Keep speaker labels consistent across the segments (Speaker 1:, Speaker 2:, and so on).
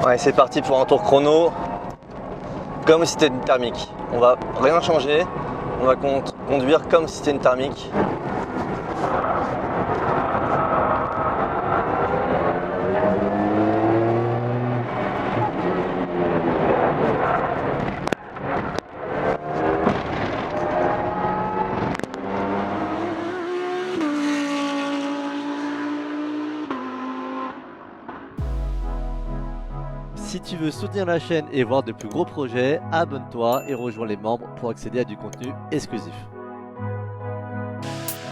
Speaker 1: Ouais, c'est parti pour un tour chrono, comme si c'était une thermique. On va rien changer, on va conduire comme si c'était une thermique.
Speaker 2: Si tu veux soutenir la chaîne et voir de plus gros projets, abonne-toi et rejoins les membres pour accéder à du contenu exclusif.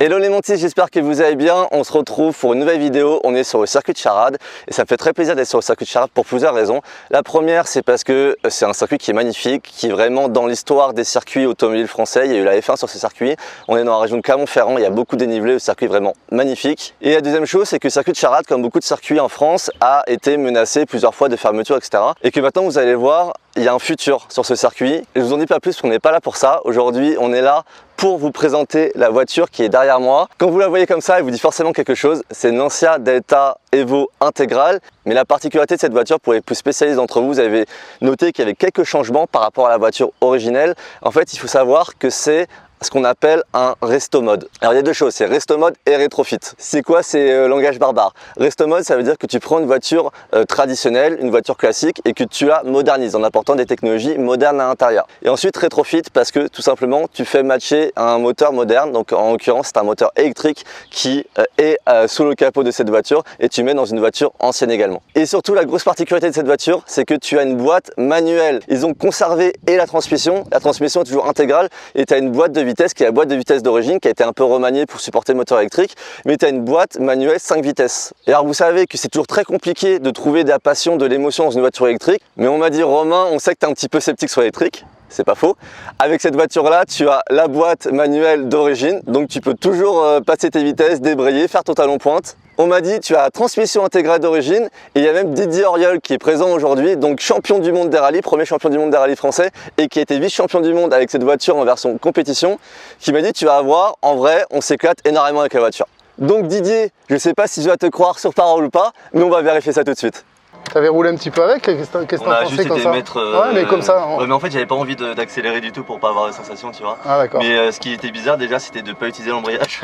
Speaker 1: Hello les montis, j'espère que vous allez bien. On se retrouve pour une nouvelle vidéo. On est sur le circuit de Charade et ça me fait très plaisir d'être sur le circuit de Charade pour plusieurs raisons. La première, c'est parce que c'est un circuit qui est magnifique, qui est vraiment dans l'histoire des circuits automobiles français. Il y a eu la F1 sur ce circuit. On est dans la région de Clermont-Ferrand, il y a beaucoup de dénivelé, le circuit est vraiment magnifique. Et la deuxième chose, c'est que le circuit de Charade, comme beaucoup de circuits en France, a été menacé plusieurs fois de fermeture, etc. Et que maintenant, vous allez voir, il y a un futur sur ce circuit. Et je vous en dis pas plus parce qu'on n'est pas là pour ça. Aujourd'hui, on est là pour vous présenter la voiture qui est derrière moi. Quand vous la voyez comme ça, elle vous dit forcément quelque chose. C'est une Lancia Delta Evo intégrale. Mais la particularité de cette voiture, pour les plus spécialistes d'entre vous, vous avez noté qu'il y avait quelques changements par rapport à la voiture originelle. En fait, il faut savoir que c'est ce qu'on appelle un resto mode. Alors il y a deux choses, c'est resto mode et rétrofit. C'est quoi ces langages barbares? Resto mode, ça veut dire que tu prends une voiture traditionnelle, une voiture classique et que tu la modernises en apportant des technologies modernes à l'intérieur. Et ensuite rétrofit parce que tout simplement tu fais matcher un moteur moderne, donc en l'occurrence c'est un moteur électrique qui est sous le capot de cette voiture et tu mets dans une voiture ancienne également. Et surtout la grosse particularité de cette voiture, c'est que tu as une boîte manuelle. Ils ont conservé et la transmission est toujours intégrale et tu as une boîte de vitesse qui est la boîte de vitesse d'origine qui a été un peu remaniée pour supporter le moteur électrique, mais tu as une boîte manuelle 5 vitesses. Et alors vous savez que c'est toujours très compliqué de trouver de la passion, de l'émotion dans une voiture électrique, mais on m'a dit Romain, on sait que tu es un petit peu sceptique sur l'électrique. C'est pas faux. Avec cette voiture-là, tu as la boîte manuelle d'origine, donc tu peux toujours passer tes vitesses, débrayer, faire ton talon pointe. On m'a dit tu as la transmission intégrale d'origine et il y a même Didier Auriol qui est présent aujourd'hui, donc champion du monde des rallyes, premier champion du monde des rallyes français et qui a été vice-champion du monde avec cette voiture en version compétition, qui m'a dit tu vas avoir, en vrai, on s'éclate énormément avec la voiture. Donc Didier, je sais pas si je dois te croire sur parole ou pas, mais on va vérifier ça tout de suite.
Speaker 3: T'avais roulé un petit peu avec? Qu'est-ce que t'en pensais comme ça? Ouais, mais comme ça.
Speaker 1: Ouais, mais en fait, j'avais pas envie d'accélérer du tout pour pas avoir de sensation, tu vois.
Speaker 3: Ah, d'accord.
Speaker 1: Mais ce qui était bizarre déjà, c'était de pas utiliser l'embrayage.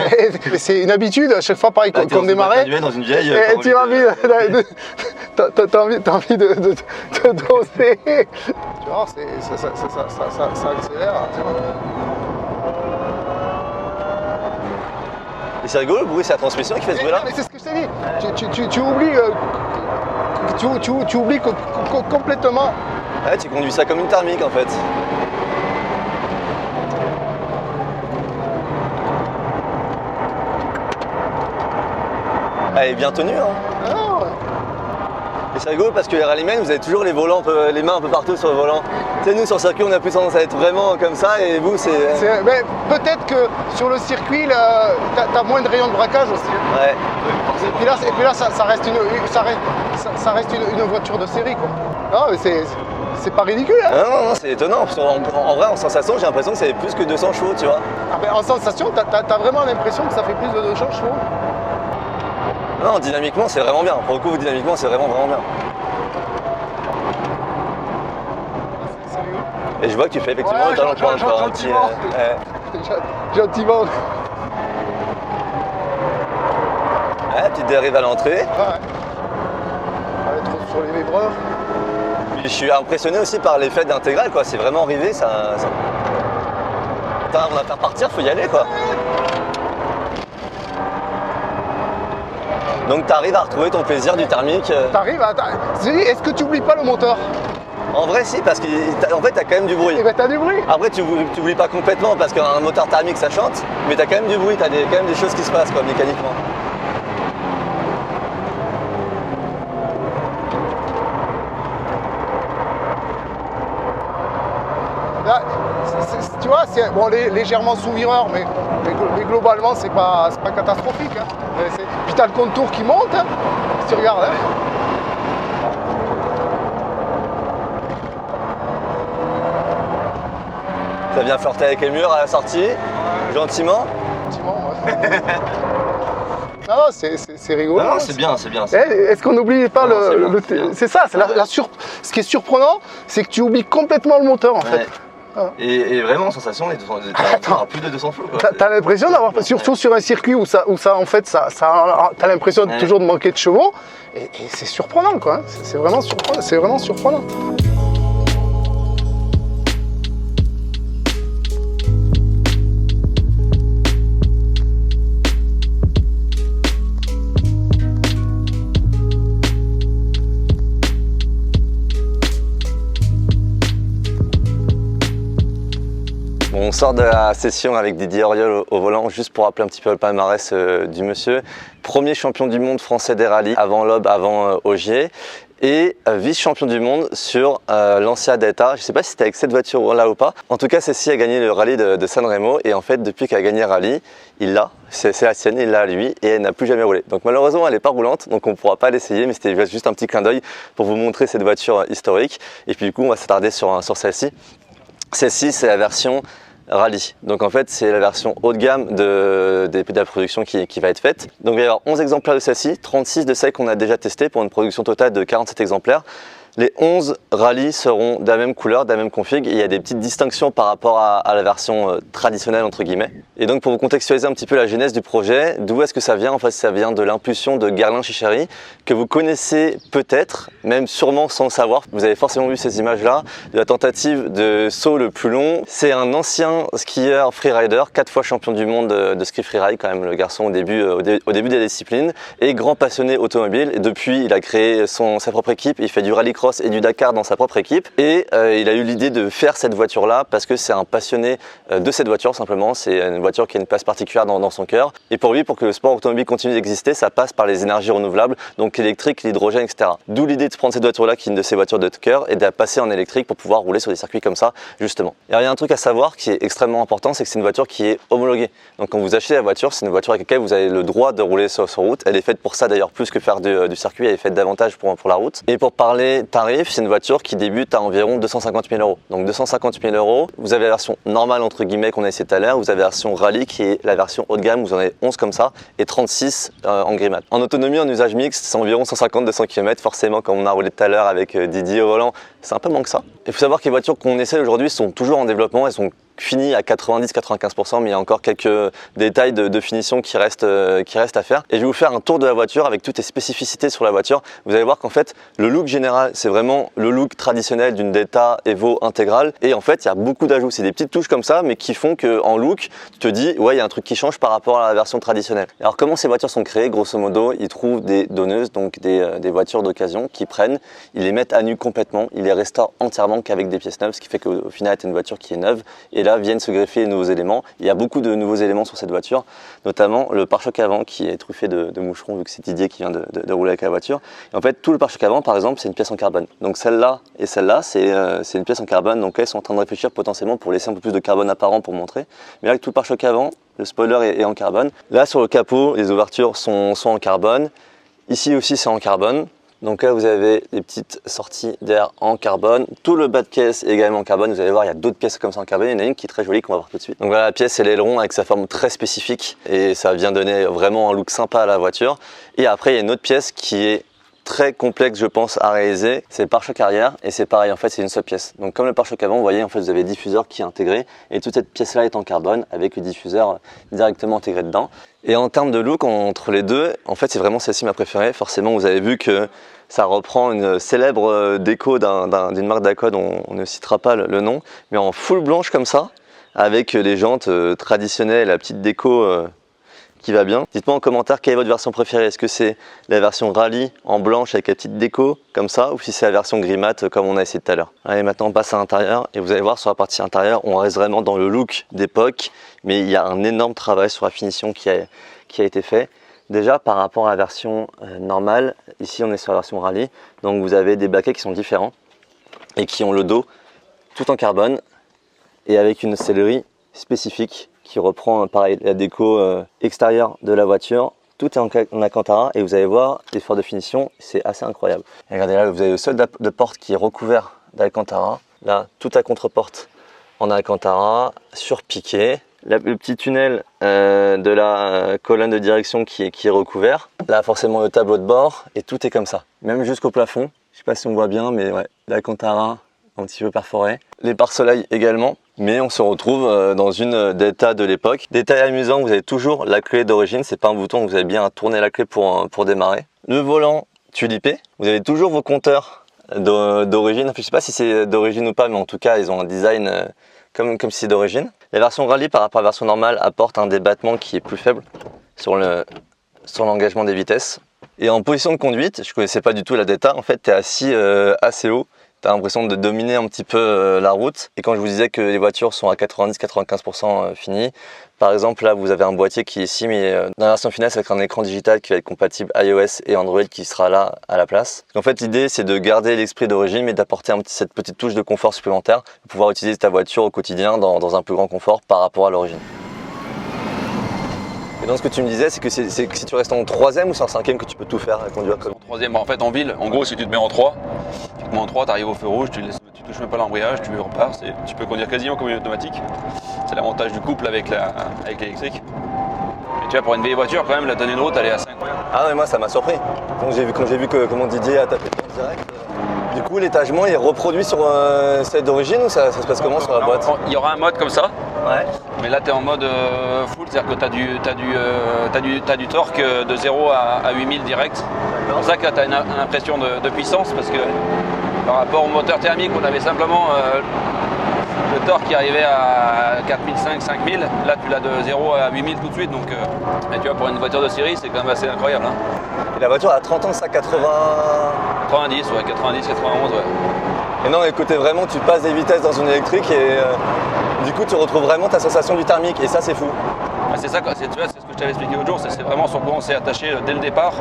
Speaker 3: C'est une habitude, à chaque fois, pareil, comme démarrer.
Speaker 1: Dans une vieille.
Speaker 3: Tu as envie de doser. Tu vois, ça accélère. Tu vois.
Speaker 1: Et c'est rigolo, le bruit, c'est la transmission qui fait ce bruit-là.
Speaker 3: Mais c'est ce que je t'ai dit. Tu oublies. Tu oublies complètement.
Speaker 1: Ouais, tu conduis ça comme une thermique en fait. Elle est bien tenue hein.
Speaker 3: Ah, ouais.
Speaker 1: Et c'est rigolo parce que les rallymen, vous avez toujours les volants, les mains un peu partout sur le volant. Tu sais, nous sur le circuit, on a plus tendance à être vraiment comme ça et vous, c'est.
Speaker 3: Mais peut-être que sur le circuit, t'as moins de rayons de braquage aussi.
Speaker 1: Ouais.
Speaker 3: Et puis là, ça reste une voiture de série, quoi. Non, mais c'est pas ridicule, hein.
Speaker 1: Non, c'est étonnant. Parce en vrai, en sensation, j'ai l'impression que c'est plus que 200 chevaux, tu vois.
Speaker 3: Ah ben, en sensation, t'as vraiment l'impression que ça fait plus de 200 chevaux.
Speaker 1: Non, dynamiquement, c'est vraiment bien. Pour le coup, dynamiquement, c'est vraiment bien. Et je vois que tu fais effectivement le talon pointe.
Speaker 3: Gentiment.
Speaker 1: Ouais, petite dérive à l'entrée.
Speaker 3: Ouais. On va être sur les vibreurs.
Speaker 1: Je suis impressionné aussi par l'effet d'intégrale, quoi. C'est vraiment rivé, ça. Putain, on va faire partir, faut y aller, quoi. Donc tu arrives à retrouver ton plaisir du thermique.
Speaker 3: Est-ce que tu oublies pas le moteur?
Speaker 1: En vrai si, parce qu'en fait t'as quand même du bruit.
Speaker 3: Eh ben t'as du bruit.
Speaker 1: Après tu oublies pas complètement parce qu'un moteur thermique ça chante, mais t'as quand même du bruit, t'as quand même des choses qui se passent quoi, mécaniquement.
Speaker 3: Là, tu vois, c'est bon, légèrement sous-vireur, mais globalement c'est pas catastrophique. Hein. Puis t'as le contour qui monte, hein, si tu regardes. Hein.
Speaker 1: Ça vient flirter avec les murs à la sortie, gentiment.
Speaker 3: Gentiment, ouais. Non, c'est rigolo.
Speaker 1: Non, c'est bien, c'est bien.
Speaker 3: Est-ce qu'on n'oublie pas c'est ça, ce qui est surprenant, c'est que tu oublies complètement le moteur en fait.
Speaker 1: Ah. Et vraiment en sensation, t'as plus de 200 flots.
Speaker 3: T'as l'impression d'avoir, surtout sur un circuit où ça en fait, t'as l'impression toujours de manquer de chevaux, et c'est surprenant quoi. C'est vraiment surprenant.
Speaker 1: On sort de la session avec Didier Auriol au volant, juste pour rappeler un petit peu le palmarès du monsieur. Premier champion du monde français des rallyes avant l'Aube, avant Ogier. Et vice-champion du monde sur Lancia Delta. Je ne sais pas si c'était avec cette voiture-là ou pas. En tout cas, celle-ci a gagné le rallye de Sanremo. Et en fait, depuis qu'elle a gagné le rallye, il l'a. C'est la sienne, il l'a à lui. Et elle n'a plus jamais roulé. Donc malheureusement, elle n'est pas roulante. Donc on ne pourra pas l'essayer. Mais c'était juste un petit clin d'œil pour vous montrer cette voiture historique. Et puis du coup, on va s'attarder sur celle-ci. Celle-ci, c'est la version rallye. Donc en fait, c'est la version haut de gamme de la production qui va être faite. Donc il va y avoir 11 exemplaires de celle-ci, 36 de celles qu'on a déjà testées pour une production totale de 47 exemplaires. Les 11 rallyes seront de la même couleur, de la même config, et il y a des petites distinctions par rapport à la version traditionnelle entre guillemets. Et donc pour vous contextualiser un petit peu la genèse du projet, d'où est-ce que ça vient? En fait, ça vient de l'impulsion de Guerlain Chicheri, que vous connaissez peut-être, même sûrement sans le savoir. Vous avez forcément vu ces images-là, de la tentative de saut le plus long. C'est un ancien skieur freerider, 4 fois champion du monde de ski freeride quand même, le garçon au début de la discipline, et grand passionné automobile. Et depuis, il a créé sa propre équipe, il fait du rallycross et du Dakar dans sa propre équipe, et il a eu l'idée de faire cette voiture là parce que c'est un passionné de cette voiture simplement. C'est une voiture qui a une place particulière dans son cœur, et pour lui, pour que le sport automobile continue d'exister, ça passe par les énergies renouvelables, donc l'électrique, l'hydrogène, etc. D'où l'idée de prendre cette voiture là qui est une de ses voitures de cœur et de la passer en électrique pour pouvoir rouler sur des circuits comme ça justement. Et alors, il y a un truc à savoir qui est extrêmement important, c'est que c'est une voiture qui est homologuée. Donc quand vous achetez la voiture, c'est une voiture avec laquelle vous avez le droit de rouler sur route. Elle est faite pour ça d'ailleurs, plus que faire du circuit, elle est faite davantage pour la route. Et pour parler tarif, c'est une voiture qui débute à environ 250 000 €. Donc 250 000 €, vous avez la version normale entre guillemets qu'on a essayé tout à l'heure, vous avez la version rallye qui est la version haut de gamme, vous en avez 11 comme ça, et 36 en grimade. En autonomie, en usage mixte, c'est environ 150-200 km, forcément comme on a roulé tout à l'heure avec Didier au volant, c'est un peu moins que ça. Il faut savoir que les voitures qu'on essaie aujourd'hui sont toujours en développement, elles sont fini à 90-95%, mais il y a encore quelques détails de finition qui restent à faire. Et je vais vous faire un tour de la voiture avec toutes les spécificités sur la voiture. Vous allez voir qu'en fait, le look général, c'est vraiment le look traditionnel d'une Delta Evo intégrale. Et en fait, il y a beaucoup d'ajouts. C'est des petites touches comme ça, mais qui font qu'en look, tu te dis, ouais, il y a un truc qui change par rapport à la version traditionnelle. Alors, comment ces voitures sont créées? Grosso modo, ils trouvent des donneuses, donc des voitures d'occasion qui prennent, ils les mettent à nu complètement, ils les restaurent entièrement qu'avec des pièces neuves, ce qui fait qu'au final, c'est une voiture qui est neuve. Et là, viennent se greffer de nouveaux éléments. Il y a beaucoup de nouveaux éléments sur cette voiture, notamment le pare-choc avant qui est truffé de moucherons, vu que c'est Didier qui vient de rouler avec la voiture. Et en fait, tout le pare-choc avant, par exemple, c'est une pièce en carbone. Donc celle-là et celle-là, c'est une pièce en carbone. Donc elles sont en train de réfléchir potentiellement pour laisser un peu plus de carbone apparent pour montrer. Mais là, avec tout le pare-choc avant, le spoiler est en carbone. Là, sur le capot, les ouvertures sont en carbone. Ici aussi, c'est en carbone. Donc là, vous avez des petites sorties d'air en carbone. Tout le bas de caisse est également en carbone. Vous allez voir, il y a d'autres pièces comme ça en carbone. Il y en a une qui est très jolie qu'on va voir tout de suite. Donc voilà, la pièce, c'est l'aileron avec sa forme très spécifique. Et ça vient donner vraiment un look sympa à la voiture. Et après, il y a une autre pièce qui est très complexe, je pense, à réaliser. C'est le pare-choc arrière. Et c'est pareil, en fait, c'est une seule pièce. Donc comme le pare-choc avant, vous voyez, en fait, vous avez le diffuseur qui est intégré. Et toute cette pièce-là est en carbone avec le diffuseur directement intégré dedans. Et en termes de look, entre les deux, en fait, c'est vraiment celle-ci ma préférée. Forcément, vous avez vu que ça reprend une célèbre déco d'une marque d'Aqua dont on ne citera pas le nom, mais en full blanche comme ça, avec les jantes traditionnelles, la petite déco qui va bien. Dites-moi en commentaire quelle est votre version préférée. Est-ce que c'est la version rallye en blanche avec la petite déco comme ça, ou si c'est la version gris mat comme on a essayé tout à l'heure. Allez, maintenant on passe à l'intérieur et vous allez voir sur la partie intérieure, on reste vraiment dans le look d'époque, mais il y a un énorme travail sur la finition qui a été fait. Déjà par rapport à la version normale, ici on est sur la version rallye, donc vous avez des baquets qui sont différents et qui ont le dos tout en carbone et avec une sellerie spécifique qui reprend pareil la déco extérieure de la voiture. Tout est en Alcantara et vous allez voir l'effort de finition, c'est assez incroyable. Et regardez là, vous avez le sol de porte qui est recouvert d'Alcantara. Là, toute la contre-porte en Alcantara, surpiqué. le petit tunnel de la colonne de direction qui est recouvert. Là forcément le tableau de bord et tout est comme ça, même jusqu'au plafond. Je sais pas si on voit bien, mais ouais, l'Alcantara un petit peu perforé. Les pare-soleils également. Mais on se retrouve dans une Delta de l'époque. Détail amusant, vous avez toujours la clé d'origine, c'est pas un bouton, vous avez bien à tourner la clé pour démarrer. Le volant tulipé, vous avez toujours vos compteurs d'origine, je sais pas si c'est d'origine ou pas, mais en tout cas ils ont un design comme si c'est d'origine. La version rallye par rapport à la version normale apporte un débattement qui est plus faible sur l'engagement des vitesses. Et en position de conduite, je connaissais pas du tout la Delta, en fait tu es assis assez haut. Tu as l'impression de dominer un petit peu la route. Et quand je vous disais que les voitures sont à 90-95% finies, par exemple là vous avez un boîtier qui est ici, mais dans la version finale c'est avec un écran digital qui va être compatible iOS et Android qui sera là à la place. En fait l'idée c'est de garder l'esprit d'origine mais d'apporter cette petite touche de confort supplémentaire pour pouvoir utiliser ta voiture au quotidien dans un plus grand confort par rapport à l'origine. Et donc ce que tu me disais, c'est que si tu restes en 3ème ou c'est en 5ème que tu peux tout faire à conduire comme.
Speaker 4: En 3ème, en fait en ville, en gros si tu te mets en 3, tu arrives au feu rouge, tu touches même pas l'embrayage, tu repars, tu peux conduire quasiment comme une automatique. C'est l'avantage du couple avec l'électrique. Et tu vois, pour une vieille voiture quand même, la donnée de route elle est assez incroyable.
Speaker 1: Ah mais moi ça m'a surpris. Quand j'ai vu que comment Didier a tapé en direct. Du coup l'étagement est reproduit sur celle d'origine ou ça se passe comment sur la boîte?
Speaker 4: Il y aura un mode comme ça.
Speaker 1: Ouais.
Speaker 4: Mais là tu es en mode full, c'est-à-dire que tu as du torque de 0 à 8000 direct. C'est pour ça que tu as une impression de puissance parce que par rapport au moteur thermique on avait simplement le torque qui arrivait à 4500-5000, là tu l'as de 0 à 8000 tout de suite, donc et tu vois pour une voiture de série c'est quand même assez incroyable. Hein.
Speaker 1: Et la voiture a 30 ans, ça 90,
Speaker 4: ouais, 90, 91, ouais.
Speaker 1: Et non, écoutez, vraiment tu passes des vitesses dans une électrique et du coup tu retrouves vraiment ta sensation du thermique et ça c'est fou.
Speaker 4: Ah, c'est ça, tu vois, c'est ce que je t'avais expliqué l'autre jour, c'est vraiment sur quoi on s'est attaché dès le départ.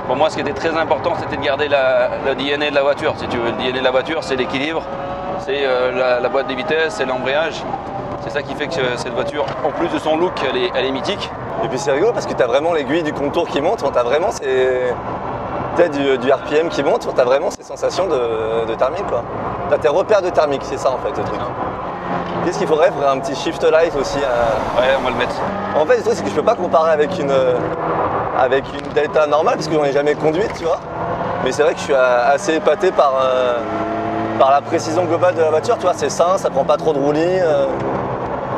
Speaker 4: Pour moi ce qui était très important c'était de garder le DNA de la voiture, si tu veux. Le DNA de la voiture c'est l'équilibre, c'est la boîte des vitesses, c'est l'embrayage. C'est ça qui fait que cette voiture, en plus de son look, elle est mythique.
Speaker 1: Et puis c'est rigolo parce que tu as vraiment l'aiguille du contour qui monte, tu as vraiment du RPM qui monte, tu as vraiment ces sensations de thermique quoi. Tu as tes repères de thermique, c'est ça en fait le truc. Qu'est-ce qu'il faudrait faire un petit shift light aussi
Speaker 4: Ouais, on va le mettre.
Speaker 1: En fait le truc c'est que je peux pas comparer avec une Delta normale parce que j'en ai jamais conduite tu vois. Mais c'est vrai que je suis assez épaté par la précision globale de la voiture, tu vois, c'est sain, ça prend pas trop de roulis,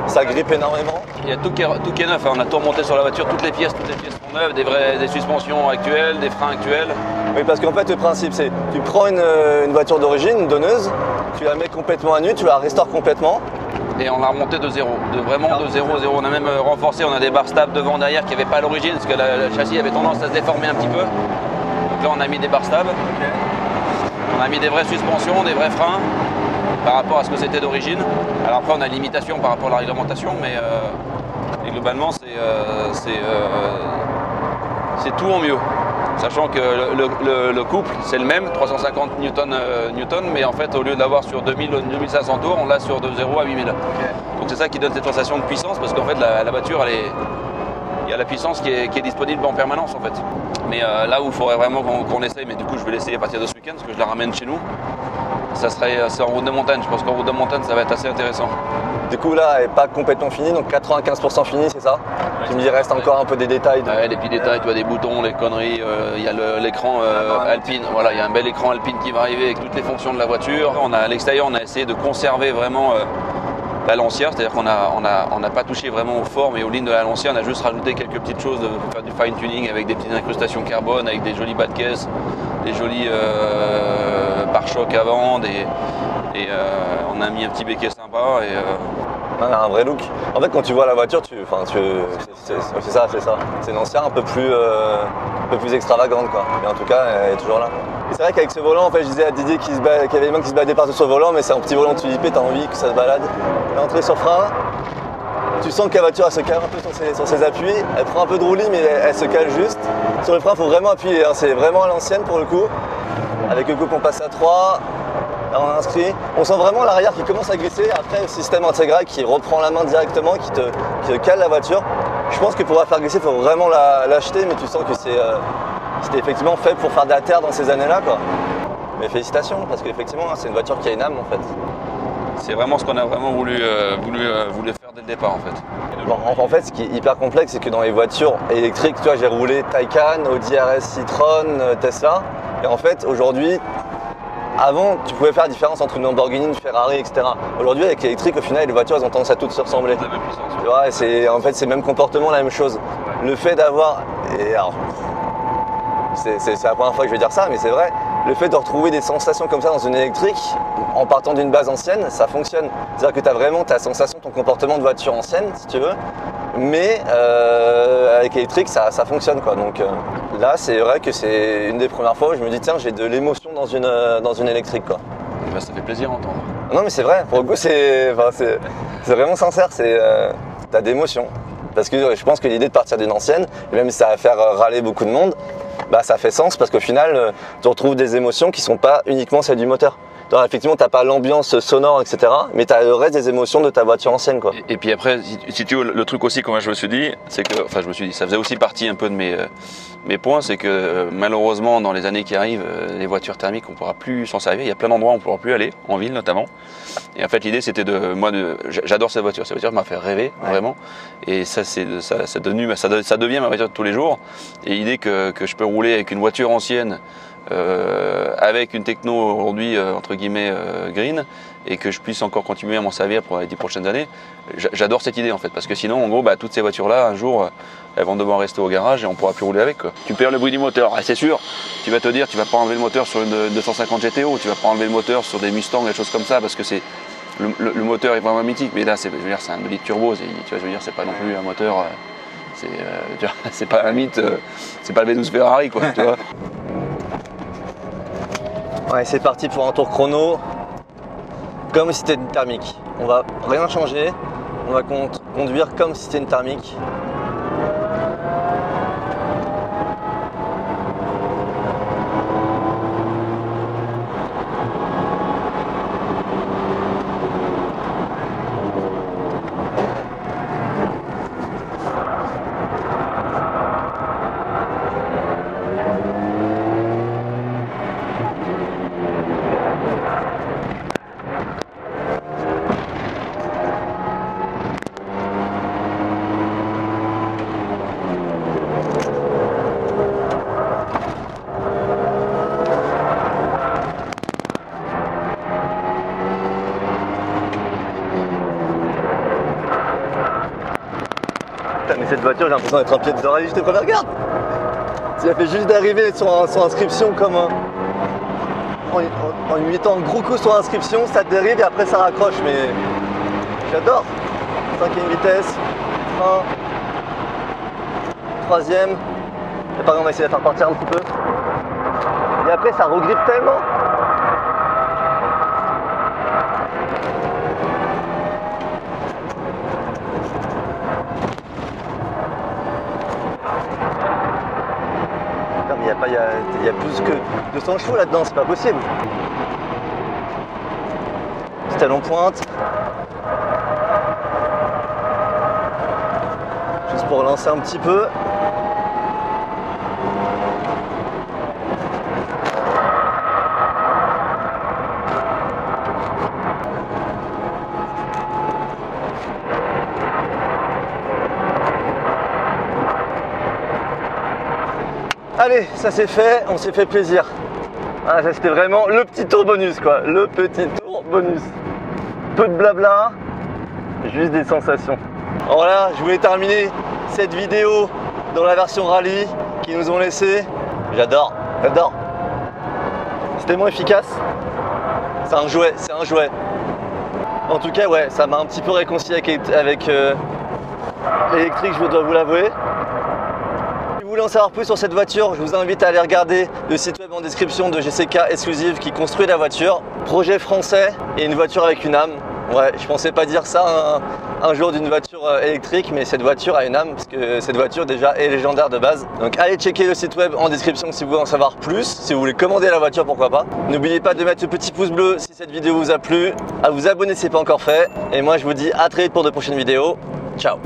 Speaker 1: ça grippe énormément.
Speaker 4: Il y a tout qui est neuf, hein. On a tout remonté sur la voiture, toutes les pièces sont neuves, des suspensions actuelles, des freins actuels.
Speaker 1: Oui, parce qu'en fait le principe c'est, tu prends une voiture d'origine, une donneuse, tu la mets complètement à nu, tu la restaures complètement.
Speaker 4: Et on l'a remonté de zéro, vraiment de zéro. On a même renforcé, on a des barres stables devant, derrière qui n'avaient pas à l'origine, parce que le châssis avait tendance à se déformer un petit peu. Donc là on a mis des barres stables. Okay. On a mis des vraies suspensions, des vrais freins par rapport à ce que c'était d'origine. Alors après on a une limitation par rapport à la réglementation, mais globalement c'est tout en mieux. Sachant que le couple c'est le même, 350 Newton, mais en fait au lieu de l'avoir sur 2000-2500 tours, on l'a sur de 0 à 8000. Okay. Donc c'est ça qui donne cette sensation de puissance, parce qu'en fait la voiture il y a la puissance qui est disponible en permanence en fait. Mais là où il faudrait vraiment qu'on essaye, mais du coup je vais l'essayer à partir de ce week-end parce que je la ramène chez nous, c'est en route de montagne. Je pense qu'en route de montagne ça va être assez intéressant.
Speaker 1: Du coup là elle n'est pas complètement finie, donc 95% finie c'est ça? Ouais, tu me dis reste encore un peu des détails.
Speaker 4: Ouais, des petits détails, tu vois, des boutons, les conneries, il y a l'écran Alpine, voilà, il y a un bel écran Alpine qui va arriver avec toutes les fonctions de la voiture. À l'extérieur on a essayé de conserver vraiment la lancière, c'est-à-dire qu'on n'a pas touché vraiment aux formes et aux lignes de la lancière, on a juste rajouté quelques petites choses pour faire du fine tuning avec des petites incrustations carbone, avec des jolis bas de caisse, des jolis pare-chocs avant, on a mis un petit béquet sympa et
Speaker 1: un vrai look. En fait quand tu vois la voiture, c'est ça. C'est une lancière un peu plus extravagante quoi. Mais en tout cas elle est toujours là. Et c'est vrai qu'avec ce volant, en fait, je disais à Didier qu'il y avait les mains qui se baladaient partout sur le volant, mais c'est un petit volant tulipé, t'as envie que ça se balade. L'entrée sur frein, tu sens que la voiture elle se cale un peu sur ses appuis, elle prend un peu de roulis mais elle se cale juste. Sur le frein, il faut vraiment appuyer, hein. C'est vraiment à l'ancienne pour le coup. Avec le coup qu'on passe à 3, là on a inscrit. On sent vraiment l'arrière qui commence à glisser, après le système intégral qui reprend la main directement, qui te cale la voiture. Je pense que pour la faire glisser, il faut vraiment l'acheter, mais tu sens que c'était effectivement fait pour faire de la terre dans ces années-là quoi. Mais félicitations, parce qu'effectivement c'est une voiture qui a une âme en fait.
Speaker 4: C'est vraiment ce qu'on a vraiment voulu faire dès le départ en fait.
Speaker 1: Bon, en fait, ce qui est hyper complexe, c'est que dans les voitures électriques, tu vois, j'ai roulé Taycan, Audi RS Citroën, Tesla. Et en fait, aujourd'hui, avant, tu pouvais faire la différence entre une Lamborghini, une Ferrari, etc. Aujourd'hui, avec l'électrique, au final, les voitures, elles ont tendance à toutes se ressembler.
Speaker 4: La même puissance.
Speaker 1: Tu vois, en fait, c'est le même comportement, la même chose. Le fait d'avoir, et alors, c'est la première fois que je vais dire ça, mais c'est vrai, le fait de retrouver des sensations comme ça dans une électrique, en partant d'une base ancienne, ça fonctionne. C'est-à-dire que tu as vraiment ta sensation, ton comportement de voiture ancienne, si tu veux, mais avec l'électrique, ça fonctionne, quoi. Donc là, c'est vrai que c'est une des premières fois où je me dis, tiens, j'ai de l'émotion dans une électrique, quoi.
Speaker 4: Bah, ça fait plaisir à entendre.
Speaker 1: Non, mais c'est vrai, pour le coup, c'est vraiment sincère, t'as d'émotion. Parce que je pense que l'idée de partir d'une ancienne, et même si ça va faire râler beaucoup de monde, bah, ça fait sens parce qu'au final, tu retrouves des émotions qui ne sont pas uniquement celles du moteur. Alors, effectivement, tu n'as pas l'ambiance sonore, etc. Mais tu as le reste des émotions de ta voiture ancienne, quoi.
Speaker 4: Et puis après, si tu veux, le truc aussi, comme je me suis dit, c'est que, enfin, je me suis dit, ça faisait aussi partie un peu de mes points, c'est que malheureusement, dans les années qui arrivent, les voitures thermiques, on ne pourra plus s'en servir. Il y a plein d'endroits où on ne pourra plus aller, en ville notamment. Et en fait, l'idée, c'était j'adore cette voiture. Cette voiture m'a fait rêver, vraiment. Et ça, ça devient ma voiture de tous les jours. Et l'idée que je peux rouler avec une voiture ancienne, avec une techno aujourd'hui entre guillemets green, et que je puisse encore continuer à m'en servir pour les 10 prochaines années, j'adore cette idée en fait, parce que sinon en gros toutes ces voitures là un jour elles vont devoir rester au garage et on pourra plus rouler avec, quoi. Tu perds le bruit du moteur, c'est sûr, tu vas te dire tu vas pas enlever le moteur sur une 250 GTO, tu vas pas enlever le moteur sur des Mustang, des choses comme ça, parce que c'est le moteur est vraiment mythique, mais là c'est un 2 litres turbo, tu vois, je veux dire, c'est pas non plus un moteur, c'est pas un mythe, c'est pas le V12 Ferrari, quoi, tu vois.
Speaker 1: Ouais, c'est parti pour un tour chrono, comme si c'était une thermique. On va rien changer, on va conduire comme si c'était une thermique. Mais cette voiture, j'ai l'impression d'être un pied de rallye, je te prends, regarde. Tu as fait juste d'arriver sur inscription comme en lui mettant un gros coup sur inscription, ça dérive et après ça raccroche, mais j'adore. 5e vitesse, frein, 3e, et pareil on va essayer de la faire partir un petit peu. Et après ça regrippe tellement. Il y a plus que 200 chevaux là-dedans, c'est pas possible. Petit talon pointe. Juste pour relancer un petit peu. Allez, ça c'est fait, on s'est fait plaisir. Ah, ça c'était vraiment le petit tour bonus, quoi. Le petit tour bonus. Peu de blabla, juste des sensations. Voilà, je voulais terminer cette vidéo dans la version rallye qu'ils nous ont laissé. J'adore. C'est tellement efficace. C'est un jouet. En tout cas, ouais, ça m'a un petit peu réconcilié avec l'électrique, je dois vous l'avouer. Si vous voulez en savoir plus sur cette voiture, je vous invite à aller regarder le site web en description de GCK Exclusive qui construit la voiture. Projet français et une voiture avec une âme. Ouais, je pensais pas dire ça un jour d'une voiture électrique, mais cette voiture a une âme parce que cette voiture déjà est légendaire de base. Donc allez checker le site web en description si vous voulez en savoir plus, si vous voulez commander la voiture, pourquoi pas. N'oubliez pas de mettre ce petit pouce bleu si cette vidéo vous a plu, à vous abonner si ce n'est pas encore fait. Et moi je vous dis à très vite pour de prochaines vidéos. Ciao.